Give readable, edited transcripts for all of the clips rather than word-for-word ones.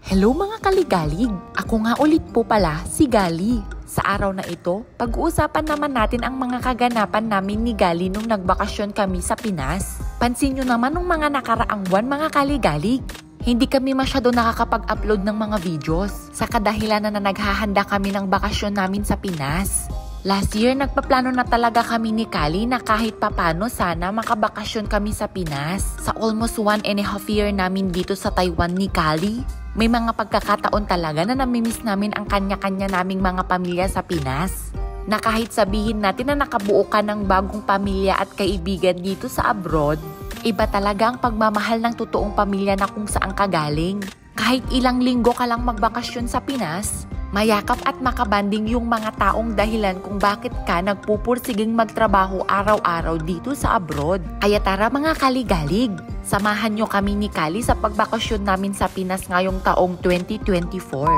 Hello mga kaligalig! Ako nga ulit po pala si Gali. Sa araw na ito, pag-uusapan naman natin ang mga kaganapan namin ni Gali nung nagbakasyon kami sa Pinas. Pansin nyo naman nung mga nakaraang buwan mga kaligalig. Hindi kami masyado nakakapag-upload ng mga videos sa kadahilan na naghahanda kami ng bakasyon namin sa Pinas. Last year, nagpaplano na talaga kami ni Kali na kahit papano sana makabakasyon kami sa Pinas. Sa almost 1.5 year namin dito sa Taiwan ni Kali, may mga pagkakataon talaga na namimiss namin ang kanya-kanya naming mga pamilya sa Pinas. Na kahit sabihin natin na nakabuo ka ng bagong pamilya at kaibigan dito sa abroad, iba talaga ang pagmamahal ng totoong pamilya na kung saan ka galing. Kahit ilang linggo ka lang magbakasyon sa Pinas, mayakap at makabanding yung mga taong dahilan kung bakit ka nagpupursiging magtrabaho araw-araw dito sa abroad. Kaya tara mga kaligalig, samahan nyo kami ni Kali sa pagbakasyon namin sa Pinas ngayong taong 2024.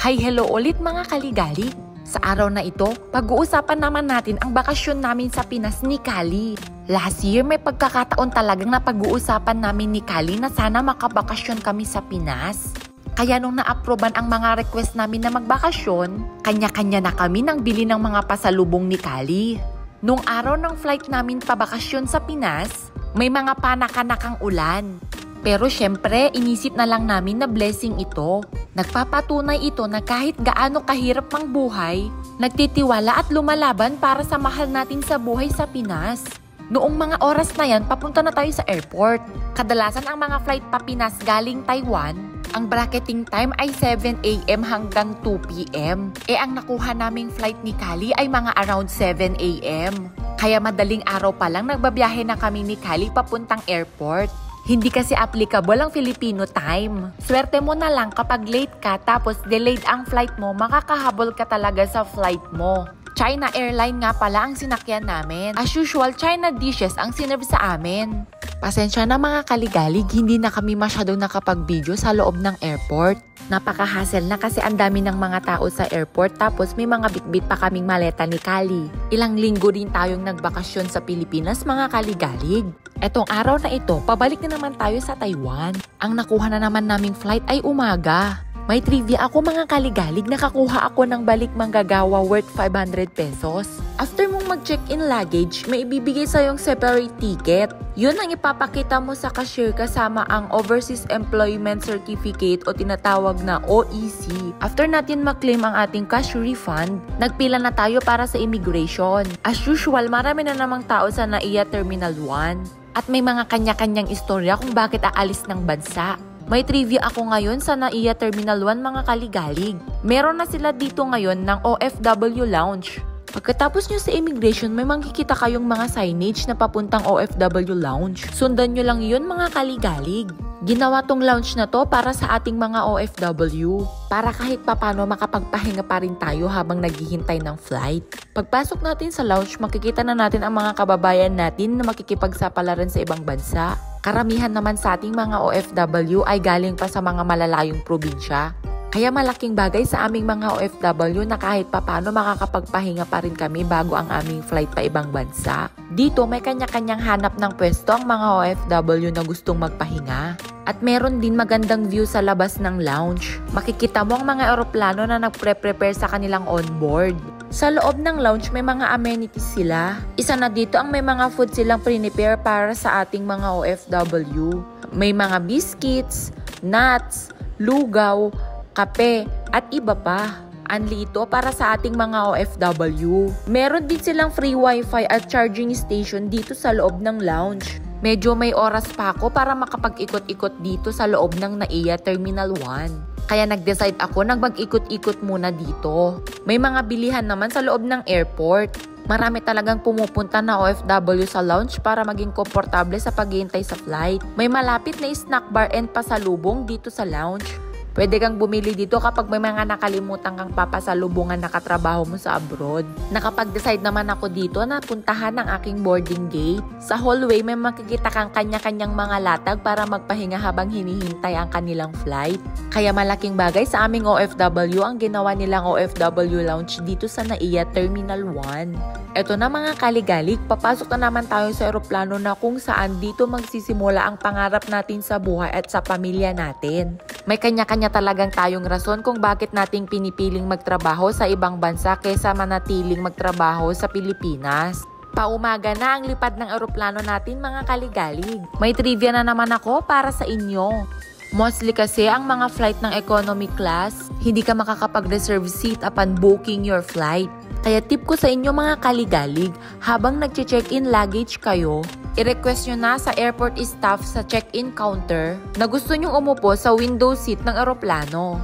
Hi, hello ulit mga kaligalig. Sa araw na ito, pag-uusapan naman natin ang bakasyon namin sa Pinas ni Kali. Last year, may pagkakataon talagang na pag-uusapan namin ni Kali na sana makabakasyon kami sa Pinas. Kaya nung na-approvean ang mga request namin na magbakasyon, kanya-kanya na kami nang bili ng mga pasalubong ni Kali. Nung araw ng flight namin pabakasyon sa Pinas, may mga panakanakang ulan. Pero syempre, inisip na lang namin na blessing ito. Nagpapatunay ito na kahit gaano kahirap ang buhay, nagtitiwala at lumalaban para sa mahal natin sa buhay sa Pinas. Noong mga oras na yan, papunta na tayo sa airport. Kadalasan ang mga flight pa Pinas galing Taiwan, ang bracketing time ay 7 AM hanggang 2 PM. Ang nakuha naming flight ni Kali ay mga around 7 AM. Kaya madaling araw pa lang nagbabiyahe na kami ni Kali papuntang airport. Hindi kasi applicable ang Filipino time. Swerte mo na lang kapag late ka tapos delayed ang flight mo, makakahabol ka talaga sa flight mo. China Airline nga pala ang sinakyan namin. As usual, China dishes ang sinerve sa amin. Pasensya na mga kaligalig, hindi na kami masyadong nakapag-video sa loob ng airport. Napaka-hassle na kasi ang dami ng mga tao sa airport tapos may mga bitbit pa kaming maleta ni Kali. Ilang linggo din tayong nagbakasyon sa Pilipinas mga kaligalig. Etong araw na ito, pabalik na naman tayo sa Taiwan. Ang nakuha na naman naming flight ay umaga. May trivia ako mga kaligalig, nakakuha ako ng balik manggagawa worth 500 pesos. After mong mag-check-in luggage, may ibibigay sa'yong separate ticket. Yun ang ipapakita mo sa cashier kasama ang Overseas Employment Certificate o tinatawag na OEC. After natin mag-claim ang ating cash refund, nagpila na tayo para sa immigration. As usual, marami na namang tao sa NAIA Terminal 1. At may mga kanya-kanyang istorya kung bakit aalis ng bansa. May trivia ako ngayon sa NAIA Terminal 1 mga kaligalig. Meron na sila dito ngayon ng OFW Lounge. Pagkatapos nyo sa immigration, may makikita kayong mga signage na papuntang OFW Lounge. Sundan nyo lang yun mga kaligalig. Ginawa tong lounge na to para sa ating mga OFW. Para kahit papano makapagpahinga pa rin tayo habang naghihintay ng flight. Pagpasok natin sa lounge, makikita na natin ang mga kababayan natin na makikipagsapalaran sa ibang bansa. Karamihan naman sa ating mga OFW ay galing pa sa mga malalayong probinsya. Kaya malaking bagay sa aming mga OFW na kahit papano makakapagpahinga pa rin kami bago ang aming flight pa ibang bansa. Dito may kanya-kanyang hanap ng pwesto ang mga OFW na gustong magpahinga. At meron din magandang view sa labas ng lounge. Makikita mo ang mga eroplano na nagpre-prepare sa kanilang onboard. Sa loob ng lounge may mga amenities sila. Isa na dito ang may mga food silang prepare para sa ating mga OFW. May mga biscuits, nuts, lugaw, kape, at iba pa. Unli ito para sa ating mga OFW. Meron din silang free wifi at charging station dito sa loob ng lounge. Medyo may oras pa ako para makapag-ikot-ikot dito sa loob ng NAIA Terminal 1. Kaya nag-decide ako na mag-ikot-ikot muna dito. May mga bilihan naman sa loob ng airport. Marami talagang pumupunta na OFW sa lounge para maging komportable sa paghihintay sa flight. May malapit na snack bar and pasalubong dito sa lounge. Pwede kang bumili dito kapag may mga nakalimutan kang papasalubungan na katrabaho mo sa abroad. Nakapag-decide naman ako dito na puntahan ang aking boarding gate. Sa hallway may makikita kang kanya-kanyang mga latag para magpahinga habang hinihintay ang kanilang flight. Kaya malaking bagay sa aming OFW ang ginawa nilang OFW lounge dito sa NAIA Terminal 1. Eto na mga kaligalig, papasok na naman tayo sa eroplano na kung saan dito magsisimula ang pangarap natin sa buhay at sa pamilya natin. May kanya-kanya talagang tayong rason kung bakit nating pinipiling magtrabaho sa ibang bansa kaysa manatiling magtrabaho sa Pilipinas. Paumaga na ang lipad ng eroplano natin mga kaligalig. May trivia na naman ako para sa inyo. Mostly kasi ang mga flight ng economy class, hindi ka makakapag-reserve seat upon booking your flight. Kaya tip ko sa inyo mga kaligalig, habang nag-check-in luggage kayo, i-request nyo na sa airport staff sa check-in counter na gusto nyong umupo sa window seat ng eroplano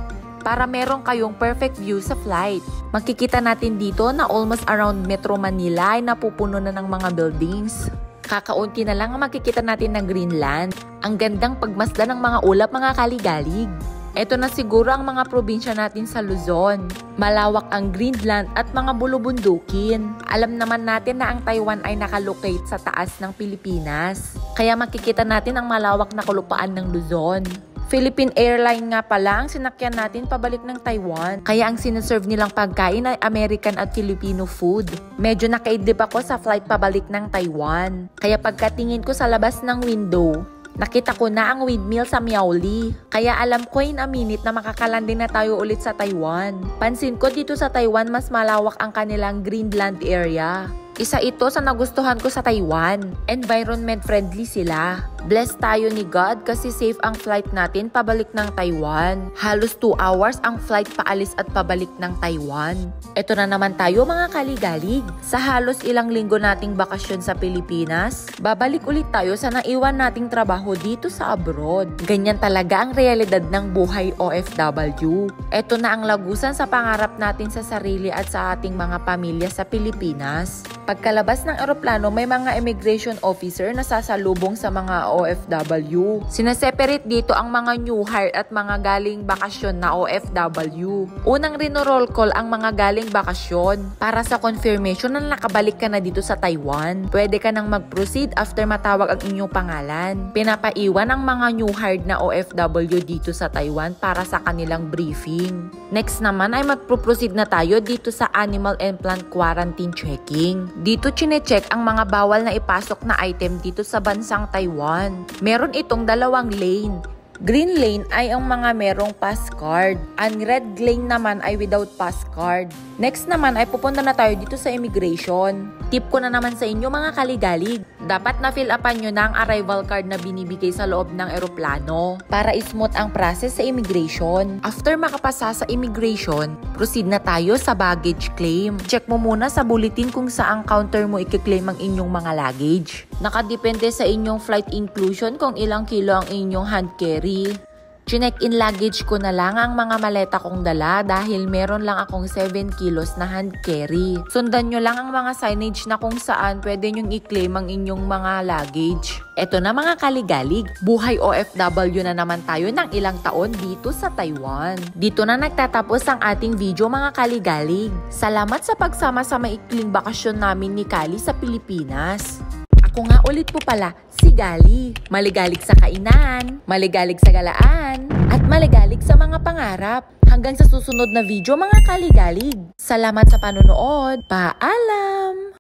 para meron kayong perfect view sa flight. Makikita natin dito na almost around Metro Manila ay napupuno na ng mga buildings. Kakaunti na lang ang makikita natin ng Greenland. Ang gandang pagmasdan ng mga ulap mga kaligalig. Ito na siguro ang mga probinsya natin sa Luzon. Malawak ang Greenland at mga bulubundukin. Alam naman natin na ang Taiwan ay nakalocate sa taas ng Pilipinas. Kaya makikita natin ang malawak na kalupaan ng Luzon. Philippine Airline nga pala ang sinakyan natin pabalik ng Taiwan. Kaya ang sineserve nilang pagkain ay American at Filipino food. Medyo nakaidlip ako sa flight pabalik ng Taiwan. Kaya pagkatingin ko sa labas ng window, nakita ko na ang windmill sa Miaoli. Kaya alam ko in a minute na makakalanding na tayo ulit sa Taiwan. Pansin ko dito sa Taiwan mas malawak ang kanilang Greenland area. Isa ito sa nagustuhan ko sa Taiwan. Environment friendly sila. Blessed tayo ni God kasi safe ang flight natin pabalik ng Taiwan. Halos 2 hours ang flight paalis at pabalik ng Taiwan. Ito na naman tayo mga kaligalig. Sa halos ilang linggo nating bakasyon sa Pilipinas, babalik ulit tayo sa naiwan nating trabaho dito sa abroad. Ganyan talaga ang realidad ng buhay OFW. Ito na ang lagusan sa pangarap natin sa sarili at sa ating mga pamilya sa Pilipinas. Pagkalabas ng eroplano, may mga immigration officer na sasalubong sa mga OFW. Sinaseparate dito ang mga new hire at mga galing bakasyon na OFW. Unang rino-roll call ang mga galing bakasyon para sa confirmation na nakabalik ka na dito sa Taiwan. Pwede ka nang mag-proceed after matawag ang inyong pangalan. Pinapaiwan ang mga new hired na OFW dito sa Taiwan para sa kanilang briefing. Next naman ay mag-proceed na tayo dito sa animal and plant quarantine checking. Dito chine-check ang mga bawal na ipasok na item dito sa bansang Taiwan. Meron itong 2 lane. Green lane ay ang mga merong pass card. Ang red lane naman ay without pass card. Next naman ay pupunta na tayo dito sa immigration. Tip ko na naman sa inyo mga kaligalig. Dapat na fill upan nyo na ang arrival card na binibigay sa loob ng eroplano para smooth ang process sa immigration. After makapasa sa immigration, proceed na tayo sa baggage claim. Check mo muna sa bulletin kung saang counter mo i-claim ang inyong mga luggage. Nakadepende sa inyong flight inclusion kung ilang kilo ang inyong hand carry. Chinek-in luggage ko na lang ang mga maleta kong dala dahil meron lang akong 7 kilos na hand carry. Sundan nyo lang ang mga signage na kung saan pwede nyong i-claim ang inyong mga luggage. Eto na mga kaligalig, buhay OFW na naman tayo ng ilang taon dito sa Taiwan. Dito na nagtatapos ang ating video mga kaligalig. Salamat sa pagsama sa maikling bakasyon namin ni Kali sa Pilipinas. Ako nga ulit po pala, si Gali. Maligalig sa kainan, maligalig sa galaan, at maligalig sa mga pangarap. Hanggang sa susunod na video mga kaligalig. Salamat sa panonood. Paalam!